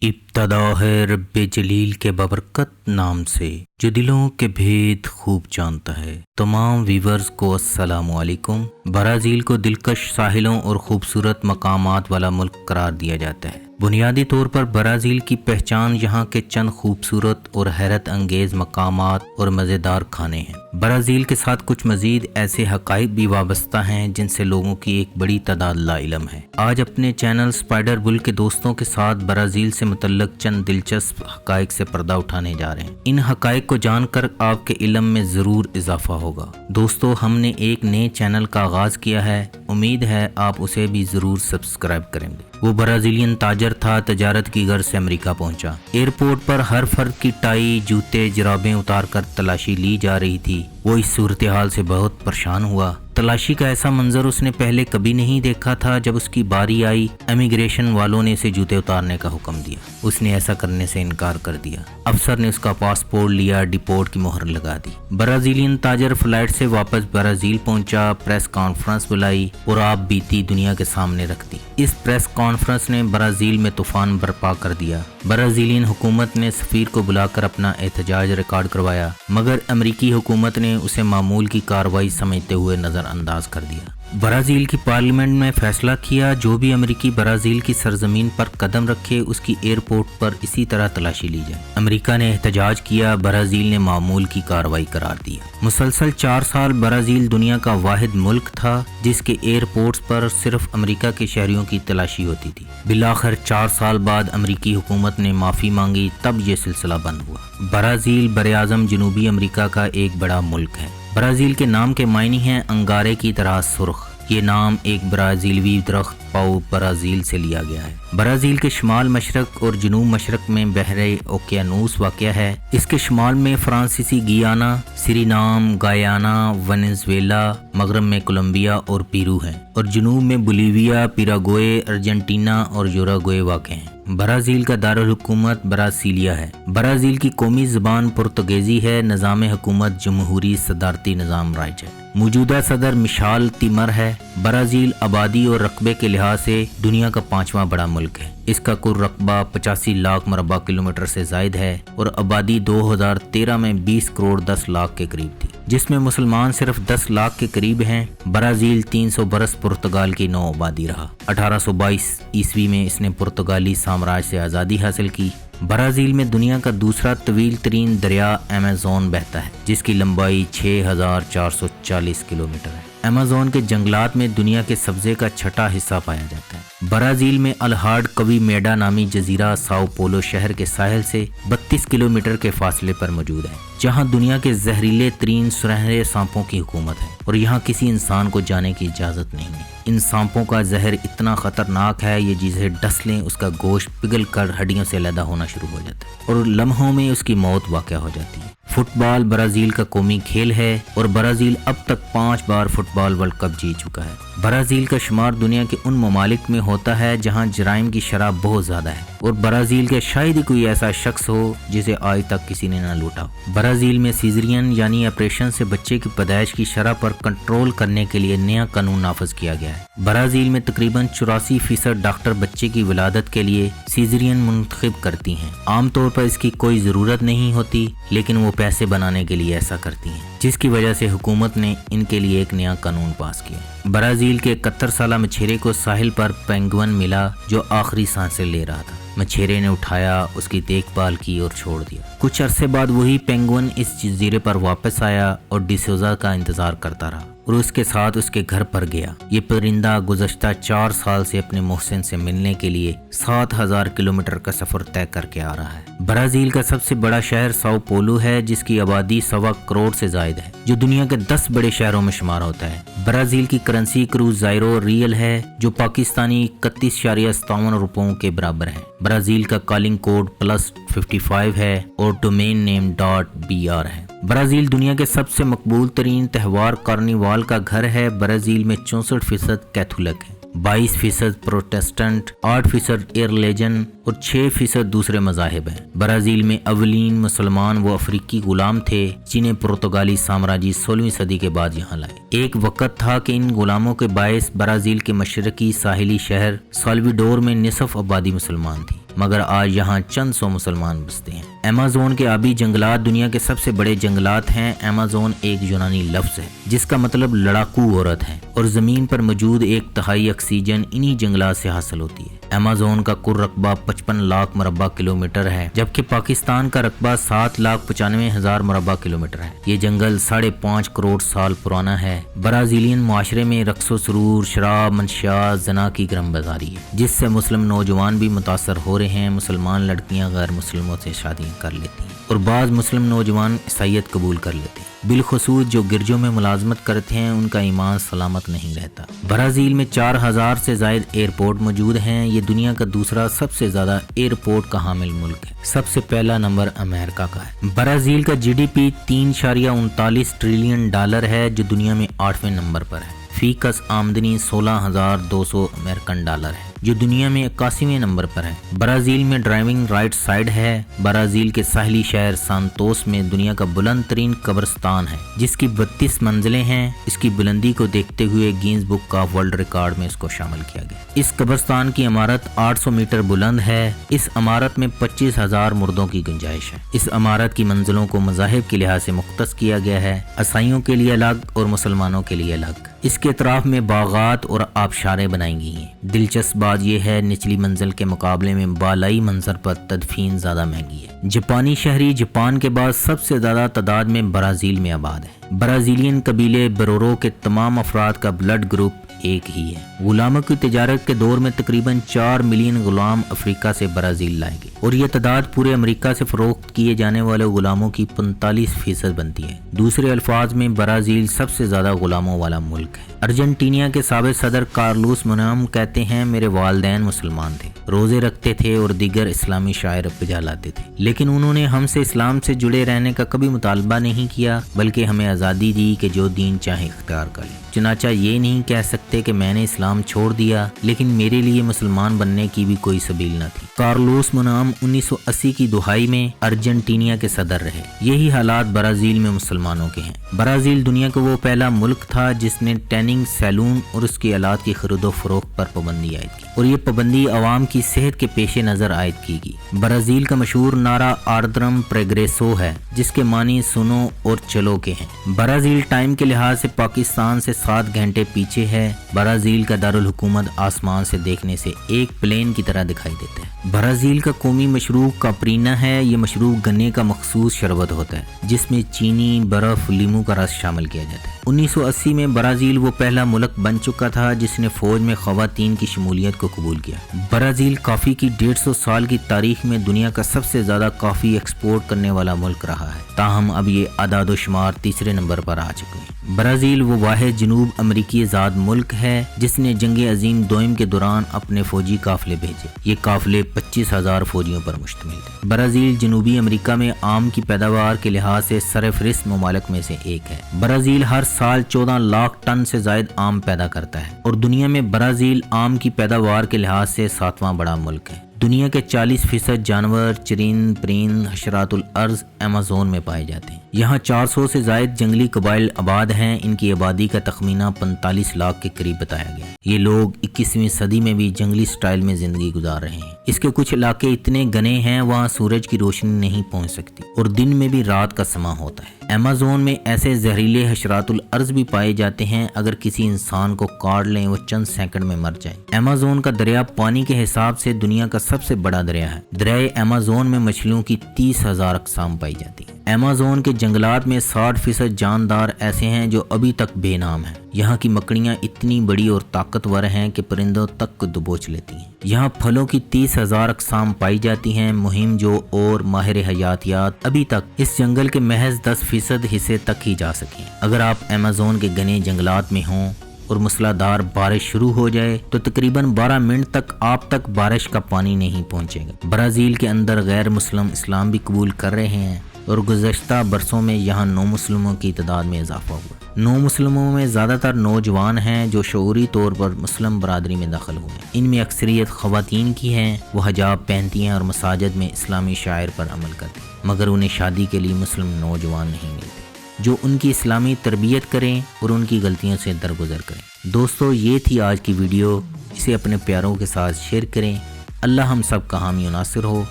ابتدا ہے رب جلیل کے ببرکت نام سے جو دلوں کے بھید خوب جانتا ہے۔ تمام ویورز کو السلام علیکم۔ برازیل کو دلکش ساحلوں اور خوبصورت مقامات والا ملک قرار دیا جاتا ہے۔ بنیادی طور پر برازیل کی پہچان یہاں کے چند خوبصورت اور حیرت انگیز مقامات اور مزیدار کھانے ہیں۔ برازیل کے ساتھ کچھ مزید ایسے حقائق بھی وابستہ ہیں جن سے لوگوں کی ایک بڑی تعداد لا علم ہے۔ آج اپنے چینل اسپائڈر بل کے دوستوں کے ساتھ برازیل سے متعلق چند دلچسپ حقائق سے پردہ اٹھانے جا رہے ہیں۔ ان حقائق کو جان کر آپ کے علم میں ضرور اضافہ ہوگا۔ دوستو، ہم نے ایک نئے چینل کا آغاز کیا ہے، امید ہے آپ اسے بھی ضرور سبسکرائب کریں گے۔ وہ برازیلین تاجر تھا، تجارت کی غرض سے امریکہ پہنچا۔ ایئرپورٹ پر ہر فرد کی ٹائی، جوتے، جرابیں اتار کر تلاشی لی جا رہی تھی۔ وہ اس صورتحال سے بہت پریشان ہوا۔ تلاشی کا ایسا منظر اس نے پہلے کبھی نہیں دیکھا تھا۔ جب اس کی باری آئی، امیگریشن والوں نے اسے جوتے اتارنے کا حکم دیا۔ اس نے ایسا کرنے سے انکار کر دیا۔ افسر نے اس کا پاسپورٹ لیا، ڈپورٹ کی مہر لگا دی۔ برازیلین تاجر فلائٹ سے واپس برازیل پہنچا، پریس کانفرنس بلائی اور آپ بیتی دنیا کے سامنے رکھ دی۔ اس پریس کانفرنس نے برازیل میں طوفان برپا کر دیا۔ برازیلین حکومت نے سفیر کو بلا کر اپنا احتجاج ریکارڈ کروایا، مگر امریکی حکومت نے اسے معمول کی کارروائی سمجھتے ہوئے نظر انداز کر دیا۔ برازیل کی پارلیمنٹ نے فیصلہ کیا جو بھی امریکی برازیل کی سرزمین پر قدم رکھے اس کی ایئرپورٹ پر اسی طرح تلاشی لی جائے۔ امریکہ نے احتجاج کیا، برازیل نے معمول کی کارروائی قرار دیا۔ مسلسل 4 سال برازیل دنیا کا واحد ملک تھا جس کے ایئرپورٹس پر صرف امریکہ کے شہریوں کی تلاشی ہوتی تھی۔ بالآخر 4 سال بعد امریکی حکومت نے معافی مانگی، تب یہ سلسلہ بند ہوا۔ برازیل براعظم جنوبی امریکہ کا ایک بڑا ملک ہے۔ برازیل کے نام کے معنی ہیں انگارے کی طرح سرخ۔ یہ نام ایک برازیلوی درخت پاؤ برازیل سے لیا گیا ہے۔ برازیل کے شمال مشرق اور جنوب مشرق میں بحر اوقیانوس واقع ہے۔ اس کے شمال میں فرانسیسی گیانا، سرینام، گایانا، ونیزویلا، مغرب میں کولمبیا اور پیرو ہیں، اور جنوب میں بولیویا، پیراگوئے، ارجنٹینا اور یوراگوئے واقع ہیں۔ برازیل کا دارالحکومت براسیلیا ہے۔ برازیل کی قومی زبان پرتگیزی ہے۔ نظام حکومت جمہوری صدارتی نظام رائج ہے۔ موجودہ صدر مشال تیمر ہے۔ برازیل آبادی اور رقبے کے لحاظ سے دنیا کا 5واں بڑا ملک ہے۔ اس کا کل رقبہ 85 لاکھ مربع کلومیٹر سے زائد ہے اور آبادی 2013 میں 20 کروڑ 10 لاکھ کے قریب تھی، جس میں مسلمان صرف 10 لاکھ کے قریب ہیں۔ برازیل 300 برس پرتگال کی نو آبادی رہا۔ 1822 عیسوی میں اس نے پرتگالی سامراج سے آزادی حاصل کی۔ برازیل میں دنیا کا دوسرا طویل ترین دریا ایمیزون بہتا ہے، جس کی لمبائی 6440 کلومیٹر ہے۔ ایمیزون کے جنگلات میں دنیا کے سبزے کا چھٹا حصہ پایا جاتا ہے۔ برازیل میں الہارڈ کوی میڈا نامی جزیرہ ساؤ پولو شہر کے ساحل سے 32 کلومیٹر کے فاصلے پر موجود ہے، جہاں دنیا کے زہریلے ترین سنہرے سانپوں کی حکومت ہے اور یہاں کسی انسان کو جانے کی اجازت نہیں ہے۔ ان سانپوں کا زہر اتنا خطرناک ہے، یہ جسے ڈس لیں اس کا گوشت پگھل کر ہڈیوں سے علیحدہ ہونا شروع ہو جاتا ہے اور لمحوں میں اس کی موت واقع ہو جاتی ہے۔ فٹ بال برازیل کا قومی کھیل ہے اور برازیل اب تک 5 بار فٹ بال ورلڈ کپ جیت چکا ہے۔ برازیل کا شمار دنیا کے ان ممالک میں ہوتا ہے جہاں جرائم کی شرح بہت زیادہ ہے، اور برازیل کے شاید ہی کوئی ایسا شخص ہو جسے آج تک کسی نے نہ لوٹا ہو۔ برازیل میں سیزرین یعنی آپریشن سے بچے کی پیدائش کی شرح پر کنٹرول کرنے کے لیے نیا قانون نافذ کیا گیا ہے۔ برازیل میں تقریباً 84% ڈاکٹر بچے کی ولادت کے لیے سیزرین منتخب کرتی ہیں۔ عام طور پر اس کی کوئی ضرورت نہیں ہوتی، لیکن وہ پیسے بنانے کے لیے ایسا کرتی ہیں، جس کی وجہ سے حکومت نے ان کے لیے ایک نیا قانون پاس کیا۔ برازیل کے 71 سالہ مچھیرے کو ساحل پر پینگوئن ملا جو آخری سانسیں لے رہا تھا۔ مچھیرے نے اٹھایا، اس کی دیکھ بھال کی اور چھوڑ دیا۔ کچھ عرصے بعد وہی پینگوئن اس جزیرے پر واپس آیا اور ڈیسوزا کا انتظار کرتا رہا اور اس کے ساتھ اس کے گھر پر گیا۔ یہ پرندہ گزشتہ 4 سال سے اپنے محسن سے ملنے کے لیے 7000 کلومیٹر کا سفر طے کر کے آ رہا ہے۔ برازیل کا سب سے بڑا شہر ساؤ پولو ہے، جس کی آبادی 1.25 کروڑ سے زائد ہے، جو دنیا کے 10 بڑے شہروں میں شمار ہوتا ہے۔ برازیل کی کرنسی کروزائرو ریل ہے، جو پاکستانی 31.57 روپوں کے برابر ہے۔ برازیل کا کالنگ کوڈ +55 ہے اور ڈومین نیم .br ہے۔ برازیل دنیا کے سب سے مقبول ترین تہوار کارنیوال کا گھر ہے۔ برازیل میں 64% کیتھولک ہے، 22% پروٹسٹنٹ، 8% ریلیجن اور 6% دوسرے مذاہب ہیں۔ برازیل میں اولین مسلمان وہ افریقی غلام تھے جنہیں پرتگالی سامراجی 16ویں صدی کے بعد یہاں لائے۔ ایک وقت تھا کہ ان غلاموں کے باعث برازیل کے مشرقی ساحلی شہر سالویڈور میں نصف آبادی مسلمان تھی۔ मगर आज यहाँ चंद सौ मुसलमान बसते हैं। अमेज़न के आबी जंगलात दुनिया के सबसे बड़े जंगलात हैं। अमेज़न एक यूनानी लफ्ज़ है जिसका मतलब लड़ाकू औरत है और ज़मीन पर मौजूद 1/3 ऑक्सीजन इन्हीं जंगलात से हासिल होती है। अमेज़न का कुल रकबा 55 लाख मुरब्बा किलोमीटर है, जबकि पाकिस्तान का रकबा 7,95,000 मुरब्बा किलोमीटर है। ये जंगल 5.5 करोड़ साल पुराना है। ब्राज़ीलियन माशरे में रक्सो सुरूर, शराब, मंशियात, जना की गरम बाजारी है, जिससे मुस्लिम नौजवान भी मुतासर हो रहे हैं। मुसलमान लड़कियां गैर मुस्लिमों से शादियां कर लेती हैं और बाज़ मुस्लिम नौजवान ईसाईयत कबूल कर लेते हैं। बिलखुसूस जो गिरजों में मुलाजमत करते हैं उनका ईमान सलामत नहीं रहता। ब्राज़ील में 4000 से ज़ायद एयरपोर्ट मौजूद हैं। ये दुनिया का दूसरा सबसे ज़्यादा एयरपोर्ट का हामिल मुल्क है। सबसे पहला नंबर अमेरिका का है। ब्राज़ील का GDP 3.39 ट्रिलियन डॉलर है, जो दुनिया में 8वें नंबर पर है। फीकस आमदनी 16,200 अमेरिकन डॉलर है, जो दुनिया में 81वें नंबर पर है। ब्राज़ील में ड्राइविंग राइट साइड है। ब्राज़ील के साहली शहर सांतोस में दुनिया का बुलंद तरीन कब्रिस्तान है, जिसकी 32 मंजिलें हैं। इसकी बुलंदी को देखते हुए Guinness book of world record में इसको शामिल किया गया। इस कब्रिस्तान की इमारत 800 मीटर बुलंद है। इस इमारत में 25,000 मुर्दों की गुंजाइश है। इस इमारत की मंजिलों को मज़ाहिब के लिहाज से मुख्तस किया गया है, ईसाइयों के लिए अलग और मुसलमानों के लिए अलग। इसके अतराफ में बागात और आबशारें बनाई गई हैं। दिलचस्प बात यह है, निचली मंजिल के मुकाबले में बालाई मंजर पर तदफीन ज़्यादा महंगी है। जापानी शहरी जापान के बाद सबसे ज़्यादा तादाद में ब्राज़ील में आबाद है। ब्राज़ीलियन कबीले बरोरो के तमाम अफराद का ब्लड ग्रुप एक ही है। गुलामों की तिजारत के दौर में तकरीबन 4 मिलियन गुलाम अफ्रीका से ब्राज़ील लाए गए और यह तादाद पूरे अमेरिका से फरोख्त किए जाने वाले गुलामों की 45% बनती है। दूसरे अल्फाज में ब्राज़ील सबसे ज़्यादा गुलामों वाला मुल्क है। अर्जेंटीना के साबिक़ सदर कार्लोस मुनाम कहते हैं, मेरे वालिदैन मुसलमान थे, रोज़े रखते थे और दीगर इस्लामी शायर बजा लाते थे, लेकिन उन्होंने हमसे इस्लाम से जुड़े रहने का कभी मुतालबा नहीं किया, बल्कि हमें आज़ादी दी कि जो दीन चाहे इख्तियार कर लें। चुनाचा ये नहीं कह सकते कि मैंने इस्लाम छोड़ दिया, लेकिन मेरे लिए मुसलमान बनने की भी कोई सबील न थी। कार्लोस मुनाम 1980 की दुहाई में अर्जेंटीना के सदर रहे। यही हालात ब्राज़ील में मुसलमानों के हैं। ब्राज़ील दुनिया का वो पहला मुल्क था जिसने टैनिंग सैलून और उसकी आलात की खरीदो फरोख्त पर पाबंदी आयद की, और ये पाबंदी अवाम की सेहत के पेश नज़र आयद की गई। ब्राज़ील का मशहूर नारा आर्द्रम प्रेग्रेसो है, जिसके मानी सुनो और चलो के हैं। ब्राज़ील टाइम के लिहाज से पाकिस्तान से 7 घंटे पीछे है। ब्राज़ील का दारुल हुकूमत आसमान से देखने से एक प्लेन की तरह दिखाई देता है। ब्राज़ील का कौमी मशरूब कापरीना है। ये मशरूब गन्ने का मखसूस शरबत होता है, जिसमें चीनी, बर्फ, लीमू का रस शामिल किया जाता है। 1980 में ब्राज़ील वो पहला मुल्क बन चुका था जिसने फौज में ख़वातीन की शमूलियत को कबूल किया। ब्राज़ील कॉफ़ी की 150 साल की तारीख में दुनिया का सबसे ज़्यादा कॉफ़ी एक्सपोर्ट करने वाला मुल्क रहा है। ताहम अब ये आदाद शुमार तीसरे नंबर पर आ चुके हैं। ब्राज़ील वो वाहिद जनूब अमरीकी आज़ाद मुल्क है जिसने जंग अजीम दोइम के दौरान अपने फौजी काफिले भेजे। ये काफिले 25,000 फौजियों पर मुश्तमिल थे। ब्राज़ील जनूबी अमेरिका में आम की पैदावार के लिहाज से सरफहरिस्त ममालिक में से एक है। ब्राज़ील हर साल 14 लाख टन से ज़ायद आम पैदा करता है और दुनिया में ब्राज़ील आम की पैदावार के लिहाज से 7वां बड़ा मुल्क है। दुनिया के 40% जानवर, चरिंद, परिंद, हशरातुल अर्ज़ अमेज़न में पाए जाते हैं। यहाँ 400 से ज़ायद जंगली कबाइल आबाद हैं। इनकी आबादी का तखमीना 45 लाख के करीब बताया गया है। ये लोग 21वीं सदी में भी जंगली स्टाइल में ज़िंदगी गुजार रहे हैं। इसके कुछ इलाके इतने घने हैं वहाँ सूरज की रोशनी नहीं पहुँच सकती और दिन में भी रात का समा होता है। अमेज़न में ऐसे जहरीले हशरातुल अर्ज़ भी पाए जाते हैं, अगर किसी इंसान को काट लें वो चंद सेकंड में मर जाए। अमेज़न का दरिया पानी के हिसाब से दुनिया का सबसे बड़ा दरिया है। दरिया अमेज़न में मछलियों की 30,000 अक़साम पाई जाती है। अमेज़न के जंगलात में 60% जानदार ऐसे हैं जो अभी तक बेनाम हैं। यहाँ की मकड़ियाँ इतनी बड़ी और ताकतवर हैं कि परिंदों तक को दबोच लेती हैं। यहाँ फलों की 30,000 अक़साम पाई जाती हैं। मुहिम जो और माहिर हयातियात अभी तक इस जंगल के महज 10% हिस्से तक ही जा सके। अगर आप अमेज़न के घने जंगलात में हों और मूसलाधार बारिश शुरू हो जाए तो तकरीबन 12 मिनट तक आप तक बारिश का पानी नहीं पहुँचेगा। ब्राज़ील के अंदर गैर मुस्लिम इस्लाम भी कबूल कर रहे हैं और गुज़श्ता बरसों में यहाँ नौ मुस्लिमों की तादाद में इजाफा हुआ। नौ मुस्लिमों में ज़्यादातर नौजवान हैं जो शऊरी तौर पर मुस्लिम बरादरी में दाखिल हुए। इनमें अक्सरियत ख़वातीन की हैं। वो हिजाब पहनती हैं और मसाजिद में इस्लामी शायर पर अमल करती हैं, मगर उन्हें शादी के लिए मुस्लिम नौजवान नहीं मिलते जो उनकी इस्लामी तरबियत करें और उनकी गलतियों से दरगुजर करें। दोस्तों, ये थी आज की वीडियो। इसे अपने प्यारों के साथ शेयर करें। اللہ ہم سب کا حامی و ناصر ہو۔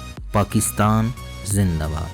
پاکستان زندہ باد۔